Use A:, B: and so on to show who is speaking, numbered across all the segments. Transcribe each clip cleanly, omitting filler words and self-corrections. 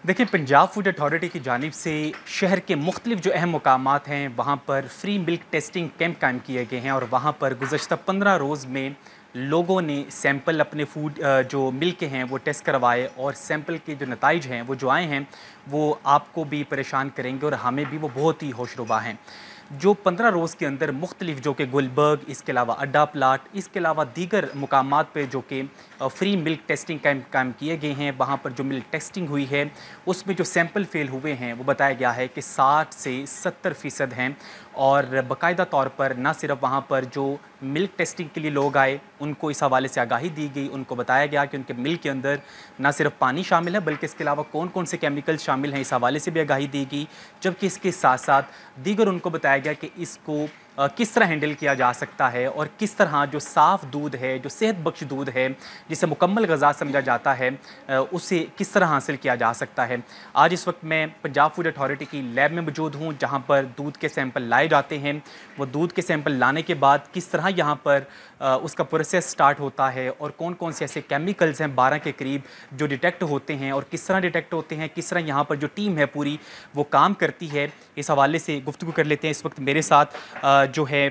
A: देखिए, Punjab food authority की जानिब से शहर के मुख्तलिफ जो अहम मकामात हैं वहाँ पर फ्री मिल्क टेस्टिंग कैंप कायम किए गए हैं और वहाँ पर गुज़श्ता 15 रोज़ में लोगों ने सैंपल अपने फूड जो मिल्क के हैं वो टेस्ट करवाए और सैंपल के जो नताइज हैं वो जो आए हैं वो आपको भी परेशान करेंगे और हमें भी वो बहुत ही होशरुबा हैं। जो 15 रोज़ के अंदर मुख्तलिफ जो कि गुलबर्ग, इसके अलावा अड्डा प्लाट, इसके अलावा दीगर मुकामात पे जो कि फ्री मिल्क टेस्टिंग कैंप कायम किए गए हैं, वहाँ पर जो मिल्क टेस्टिंग हुई है उसमें जो सैंपल फेल हुए हैं वो बताया गया है कि 60 से 70% हैं। और बाकायदा तौर पर ना सिर्फ वहाँ पर जो मिल्क टेस्टिंग के लिए लोग आए उनको इस हवाले से आगाही दी गई, उनको बताया गया कि उनके मिल्क के अंदर ना सिर्फ पानी शामिल है बल्कि इसके अलावा कौन कौन से केमिकल शामिल हैं इस हवाले से भी आगाही दी गई। जबकि इसके साथ साथ दीगर उनको बताया गया कि इसको किस तरह हैंडल किया जा सकता है और किस तरह जो साफ़ दूध है, जो सेहत बख्श दूध है, जिसे मुकम्मल ग़िज़ा समझा जाता है, उसे किस तरह हासिल किया जा सकता है। आज इस वक्त मैं पंजाब फूड अथॉरिटी की लैब में मौजूद हूँ जहाँ पर दूध के सैंपल लाए जाते हैं। वो दूध के सैंपल लाने के बाद किस तरह यहाँ पर उसका प्रोसेस स्टार्ट होता है और कौन कौन से ऐसे केमिकल्स हैं 12 के करीब जो डिटेक्ट होते हैं और किस तरह डिटेक्ट होते हैं, किस तरह यहाँ पर जो टीम है पूरी वो काम करती है, इस हवाले से गुफ्तगू कर लेते हैं। इस वक्त मेरे साथ जो है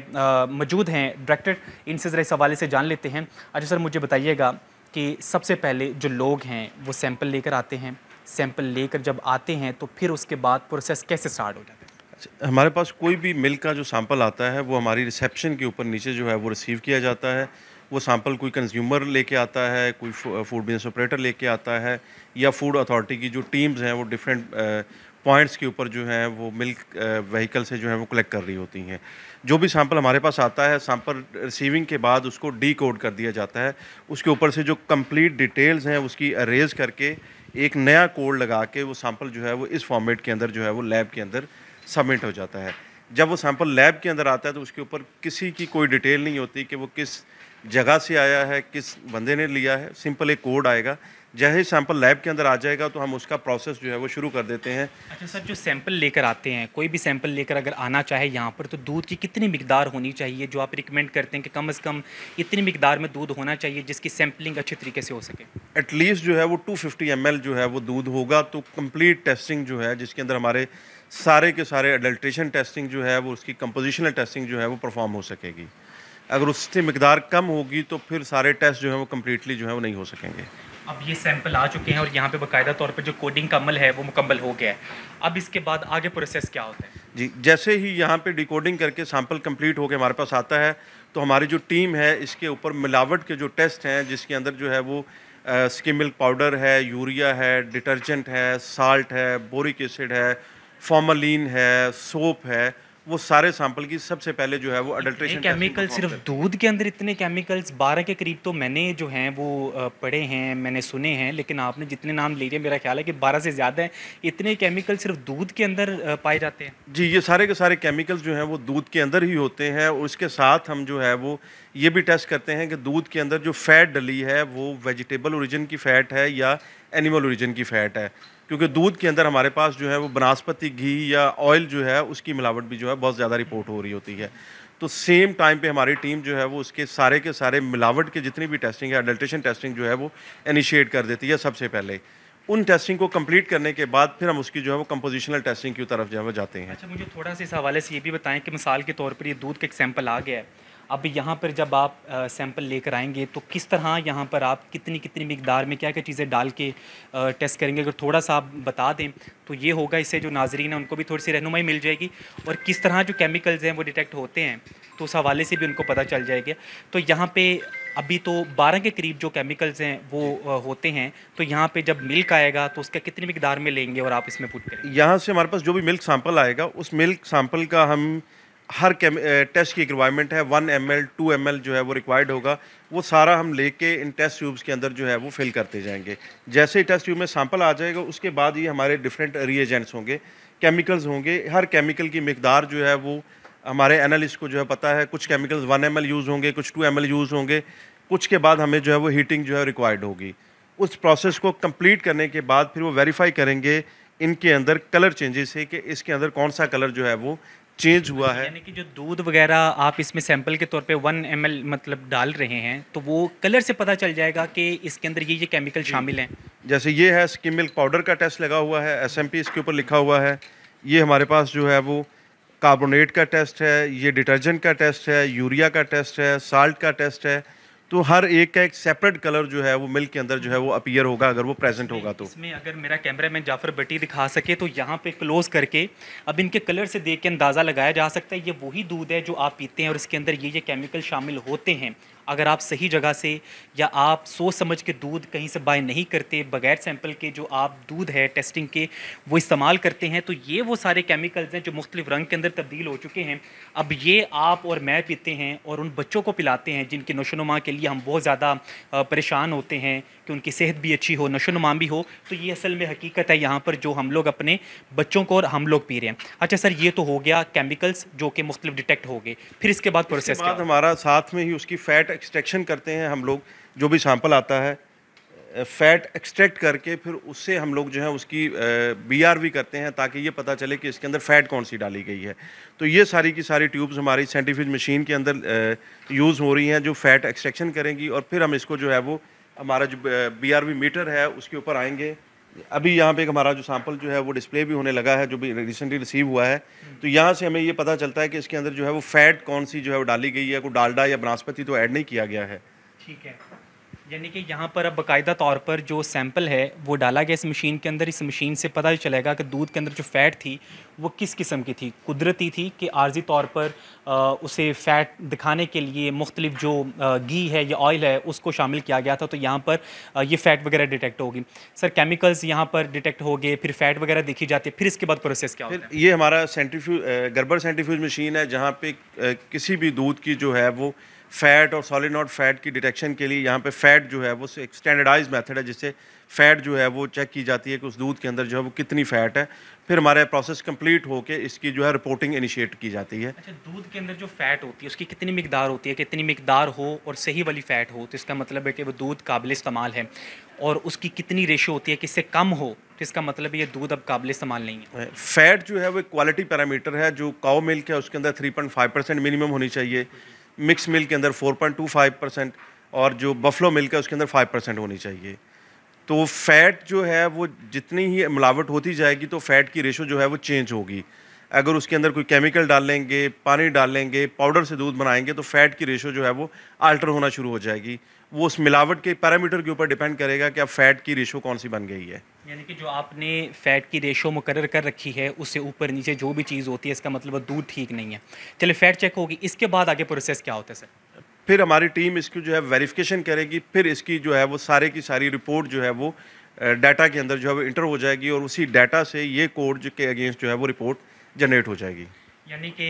A: मौजूद हैं डायरेक्टर, इनसे ज़रा इस हवाले से जान लेते हैं। अच्छा सर, मुझे बताइएगा कि सबसे पहले जो लोग हैं वो सैंपल लेकर आते हैं, सैंपल लेकर जब आते हैं तो फिर उसके बाद प्रोसेस कैसे स्टार्ट हो जाता है?
B: अच्छा, हमारे पास कोई भी मिल्क का जो सैंपल आता है वो हमारी रिसेप्शन के ऊपर नीचे जो है वो रिसीव किया जाता है। वो सैंपल कोई कंज्यूमर लेके आता है, कोई फूड बिज़नेस ऑपरेटर लेके आता है, या फूड अथॉरिटी की जो टीम्स हैं वो डिफरेंट पॉइंट्स के ऊपर जो हैं वो मिल्क व्हीकल से जो है वो कलेक्ट कर रही होती हैं। जो भी सैंपल हमारे पास आता है, सैंपल रिसीविंग के बाद उसको डीकोड कर दिया जाता है। उसके ऊपर से जो कंप्लीट डिटेल्स हैं उसकी अरेज करके एक नया कोड लगा के वो सैंपल जो है वो इस फॉर्मेट के अंदर जो है वो लैब के अंदर सबमिट हो जाता है। जब वो सैंपल लैब के अंदर आता है तो उसके ऊपर किसी की कोई डिटेल नहीं होती कि वो किस जगह से आया है, किस बंदे ने लिया है। सिंपल एक कोड आएगा। जैसे ही सैंपल लैब के अंदर आ जाएगा तो हम उसका प्रोसेस जो है वो शुरू कर देते हैं।
A: अच्छा सर, जो सैंपल लेकर आते हैं, कोई भी सैंपल लेकर अगर आना चाहे यहाँ पर तो दूध की कितनी मिकदार होनी चाहिए जो आप रिकमेंड करते हैं कि कम से कम इतनी मिकदार में दूध होना चाहिए जिसकी सैंपलिंग अच्छे तरीके से हो सके?
B: एटलीस्ट जो है वो 250 ml जो है वो दूध होगा तो कंप्लीट टेस्टिंग जो है जिसके अंदर हमारे सारे के सारे अडल्ट्रेशन टेस्टिंग जो है वो उसकी कंपोजिशनल टेस्टिंग जो है वो परफॉर्म हो सकेगी। अगर उससे मिकदार कम होगी तो फिर सारे टेस्ट जो है वो कम्प्लीटली जो है वो नहीं हो सकेंगे।
A: अब ये सैंपल आ चुके हैं और यहाँ पे बाकायदा तौर पर जो कोडिंग का अमल है वो मुकम्मल हो गया है। अब इसके बाद आगे प्रोसेस क्या होता है?
B: जी, जैसे ही यहाँ पे डिकोडिंग करके सैंपल कंप्लीट होके हमारे पास आता है तो हमारी जो टीम है इसके ऊपर मिलावट के जो टेस्ट हैं जिसके अंदर जो है वो स्किम मिल्क पाउडर है, यूरिया है, डिटर्जेंट है, साल्ट है, बोरिक एसिड है, फॉर्मलिन है, सोप है, वो सारे सैंपल की सबसे पहले जो है वो अडल्ट्रेशन
A: केमिकल सिर्फ दूध के अंदर इतने केमिकल्स 12 के करीब तो मैंने जो हैं वो पढ़े हैं, मैंने सुने हैं, लेकिन आपने जितने नाम ले लिए मेरा ख्याल है कि 12 से ज़्यादा है। इतने केमिकल सिर्फ दूध के अंदर पाए जाते हैं?
B: जी, ये सारे के सारे केमिकल्स जो हैं वो दूध के अंदर ही होते हैं और उसके साथ हम जो है वो ये भी टेस्ट करते हैं कि दूध के अंदर जो फ़ैट डली है वो वेजिटेबल ओरिजिन की फ़ैट है या एनिमल ओरिजिन की फ़ैट है। क्योंकि दूध के अंदर हमारे पास जो है वो बनास्पति घी या ऑयल जो है उसकी मिलावट भी जो है बहुत ज़्यादा रिपोर्ट हो रही होती है। तो सेम टाइम पे हमारी टीम जो है वो उसके सारे के सारे मिलावट के जितनी भी टेस्टिंग है, अडल्ट्रेशन टेस्टिंग जो है वो इनिशिएट कर देती है सबसे पहले। उन टेस्टिंग को कंप्लीट करने के बाद फिर हम उसकी जो है वो कंपोजिशनल टेस्टिंग की तरफ जो है वो जाते हैं।
A: अच्छा, मुझे थोड़ा सा इस हवाले से ये भी बताएं कि मिसाल के तौर पर ये दूध का एक सैंपल आ गया है, अब यहाँ पर जब आप सैंपल लेकर आएंगे तो किस तरह यहाँ पर आप कितनी कितनी मिकदार में क्या क्या चीज़ें डाल के टेस्ट करेंगे? अगर थोड़ा सा आप बता दें तो ये होगा, इससे जो नाजरीन है उनको भी थोड़ी सी रहनुमाई मिल जाएगी और किस तरह जो केमिकल्स हैं वो डिटेक्ट होते हैं तो उस हवाले से भी उनको पता चल जाएगा। तो यहाँ पे अभी तो 12 के करीब जो केमिकल्स हैं वो होते हैं, तो यहाँ पे जब मिल्क आएगा तो उसका कितनी मिकदार में लेंगे और आप इसमें पुट करेंगे?
B: यहाँ से हमारे पास जो भी मिल्क सैंपल आएगा उस मिल्क सैंपल का हम हर टेस्ट की रिक्वायरमेंट है 1 ml 2 ml जो है वो रिक्वायर्ड होगा। वो सारा हम लेके इन टेस्ट ट्यूब्स के अंदर जो है वो फिल करते जाएंगे। जैसे ही टेस्ट ट्यूब में सैंपल आ जाएगा उसके बाद ये हमारे डिफरेंट रिएजेंट्स होंगे, केमिकल्स होंगे। हर केमिकल की मिकदार जो है वो हमारे एनालिस्ट को जो है पता है। कुछ केमिकल्स 1 ml यूज़ होंगे, कुछ 2 ml यूज़ होंगे, कुछ के बाद हमें जो है वो हीटिंग जो है रिक्वायर्ड होगी। उस प्रोसेस को कंप्लीट करने के बाद फिर वो वेरीफाई करेंगे इनके अंदर कलर चेंजेस है कि इसके अंदर कौन सा कलर जो है वो चेंज हुआ है।
A: यानी कि जो दूध वगैरह आप इसमें सैंपल के तौर पे 1 ml मतलब डाल रहे हैं, तो वो कलर से पता चल जाएगा कि इसके अंदर ये केमिकल शामिल हैं।
B: जैसे ये है स्किम मिल्क पाउडर का टेस्ट लगा हुआ है, एसएमपी इसके ऊपर लिखा हुआ है। ये हमारे पास जो है वो कार्बोनेट का टेस्ट है, ये डिटर्जेंट का टेस्ट है, यूरिया का टेस्ट है, साल्ट का टेस्ट है। तो हर एक का एक सेपरेट कलर जो है वो मिल्क के अंदर जो है वो अपीयर होगा अगर वो प्रेजेंट होगा तो।
A: इसमें अगर मेरा कैमरामैन जाफर भट्टी दिखा सके तो यहाँ पे क्लोज करके अब इनके कलर से देख के अंदाज़ा लगाया जा सकता है ये वही दूध है जो आप पीते हैं और इसके अंदर ये केमिकल शामिल होते हैं। अगर आप सही जगह से या आप सोच समझ के दूध कहीं से बाय नहीं करते, बगैर सैंपल के जो आप दूध है टेस्टिंग के वो इस्तेमाल करते हैं, तो ये वो सारे केमिकल्स हैं जो मुख्तलिफ रंग के अंदर तब्दील हो चुके हैं। अब ये आप और मैं पीते हैं और उन बच्चों को पिलाते हैं जिनकी नशोनुमा के लिए हम बहुत ज़्यादा परेशान होते हैं कि उनकी सेहत भी अच्छी हो, नशोनुमा भी हो। तो ये असल में हकीकत है यहाँ पर जो हम लोग अपने बच्चों को और हम लोग पी रहे हैं। अच्छा सर, ये तो हो गया केमिकल्स जो कि मुख्तलिफ डिटेक्ट हो गए, फिर इसके बाद प्रोसेस क्या?
B: हमारा साथ में ही उसकी फैट एक्सट्रैक्शन करते हैं हम लोग। जो भी सैंपल आता है फैट एक्सट्रैक्ट करके फिर उससे हम लोग जो है उसकी बीआरवी करते हैं ताकि ये पता चले कि इसके अंदर फ़ैट कौन सी डाली गई है। तो ये सारी की सारी ट्यूब्स हमारी साइंटिफिक मशीन के अंदर यूज़ हो रही हैं जो फैट एक्सट्रैक्शन करेंगी और फिर हम इसको जो है वो हमारा जो बीआरवी मीटर है उसके ऊपर आएंगे। अभी यहाँ पे एक हमारा जो सैंपल जो है वो डिस्प्ले भी होने लगा है जो भी रिसेंटली रिसीव हुआ है। तो यहाँ से हमें ये पता चलता है कि इसके अंदर जो है वो फैट कौन सी जो है वो डाली गई है, कोई डालडा या बनास्पति तो ऐड नहीं किया गया है।
A: ठीक है, यानी कि यहाँ पर अब बाकायदा तौर पर जो सैंपल है वो डाला गया इस मशीन के अंदर। इस मशीन से पता चलेगा कि दूध के अंदर जो फ़ैट थी वो किस किस्म की थी, कुदरती थी कि आर्जी तौर पर उसे फ़ैट दिखाने के लिए मुख्तलिफ जो घी है या ऑयल है उसको शामिल किया गया था। तो यहाँ पर ये फ़ैट वगैरह डिटेक्ट होगी। सर केमिकल्स यहाँ पर डिटेक्ट हो गए, फिर फ़ैट वगैरह देखी जाती है, फिर इसके बाद प्रोसेस क्या होता है?
B: ये हमारा गर्बर सेंट्रीफ्यूज मशीन है जहाँ पे किसी भी दूध की जो है वो फ़ैट और सॉलिड नॉट फ़ैट की डिटेक्शन के लिए यहाँ पे फ़ैट जो है वो एक स्टैंडर्डाइज मेथड है जिससे फ़ैट जो है वो चेक की जाती है कि उस दूध के अंदर जो है वो कितनी फ़ैट है। फिर हमारा प्रोसेस कंप्लीट होके इसकी जो है रिपोर्टिंग इनिशिएट की जाती है।
A: अच्छा, दूध के अंदर जो फ़ैट होती है उसकी कितनी मिकदार होती है? कितनी मिकदार हो और सही वाली फ़ैट हो तो इसका मतलब है कि वो दूध काबिल इस्तेमाल है, और उसकी कितनी रेशो होती है कि इससे कम हो तो इसका मतलब है ये दूध अब काबिल इस्तेमाल नहीं है।
B: फ़ैट जो है वो एक क्वालिटी पैरामीटर है। जो काऊ मिल्क है उसके अंदर 3.5% मिनिमम होनी चाहिए, मिक्स मिल्क के अंदर 4.25% और जो बफलो मिल्क है उसके अंदर 5% होनी चाहिए। तो फ़ैट जो है वो जितनी ही मिलावट होती जाएगी तो फ़ैट की रेशो जो है वो चेंज होगी। अगर उसके अंदर कोई केमिकल डालेंगे, पानी डालेंगे, पाउडर से दूध बनाएंगे तो फ़ैट की रेशो जो है वो अल्टर होना शुरू हो जाएगी। वो उस मिलावट के पैरामीटर के ऊपर डिपेंड करेगा कि अब फ़ैट की रेशो कौन सी बन गई है।
A: यानी कि जो आपने फ़ैट की रेशो मुकर्रर कर रखी है उससे ऊपर नीचे जो भी चीज़ होती है इसका मतलब वो दूध ठीक नहीं है। चलिए फ़ैट चेक होगी, इसके बाद आगे प्रोसेस क्या होता है सर?
B: फिर हमारी टीम इसकी जो है वेरिफिकेशन करेगी, फिर इसकी जो है वो सारे की सारी रिपोर्ट जो है वो डाटा के अंदर जो है वो इंटर हो जाएगी और उसी डाटा से ये कोड के अगेंस्ट जो है वो रिपोर्ट जनरेट हो जाएगी।
A: यानी कि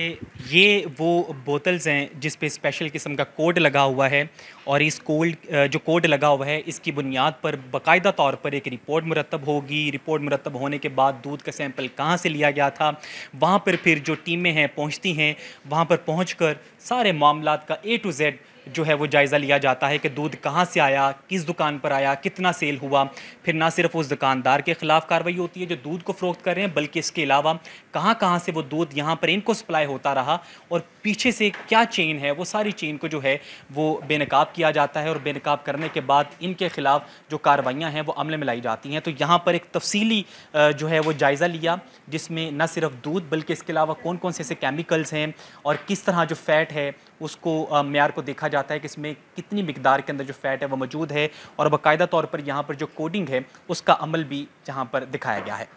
A: ये वो बोतल्स हैं जिस पे स्पेशल किस्म का कोड लगा हुआ है और इस जो कोड लगा हुआ है इसकी बुनियाद पर बाकायदा तौर पर एक रिपोर्ट मुरतब होगी। रिपोर्ट मुरतब होने के बाद दूध का सैंपल कहाँ से लिया गया था वहाँ पर फिर जो टीमें हैं पहुँचती हैं, वहाँ पर पहुँचकर सारे मामलात का A to Z जो है वो जायज़ा लिया जाता है कि दूध कहाँ से आया, किस दुकान पर आया, कितना सेल हुआ। फिर ना सिर्फ उस दुकानदार के ख़िलाफ़ कार्रवाई होती है जो दूध को फ़रोख्त कर रहे हैं, बल्कि इसके अलावा कहाँ कहाँ से वो दूध यहाँ पर इनको सप्लाई होता रहा और पीछे से क्या चेन है वो सारी चेन को जो है वो बेनकाब किया जाता है और बेनकाब करने के बाद इनके ख़िलाफ़ जो कार्रवाइयाँ हैं वो अमल में लाई जाती हैं। तो यहाँ पर एक तफसीली जो है वो जायज़ा लिया जिसमें न सिर्फ दूध बल्कि इसके अलावा कौन कौन से ऐसे केमिकल्स हैं और किस तरह जो फ़ैट है उसको म्यार को देखा जाता है कि इसमें कितनी मिकदार के अंदर जो फ़ैट है वो मौजूद है और बाकायदा तौर पर यहाँ पर जो कोडिंग है उसका अमल भी यहाँ पर दिखाया गया है।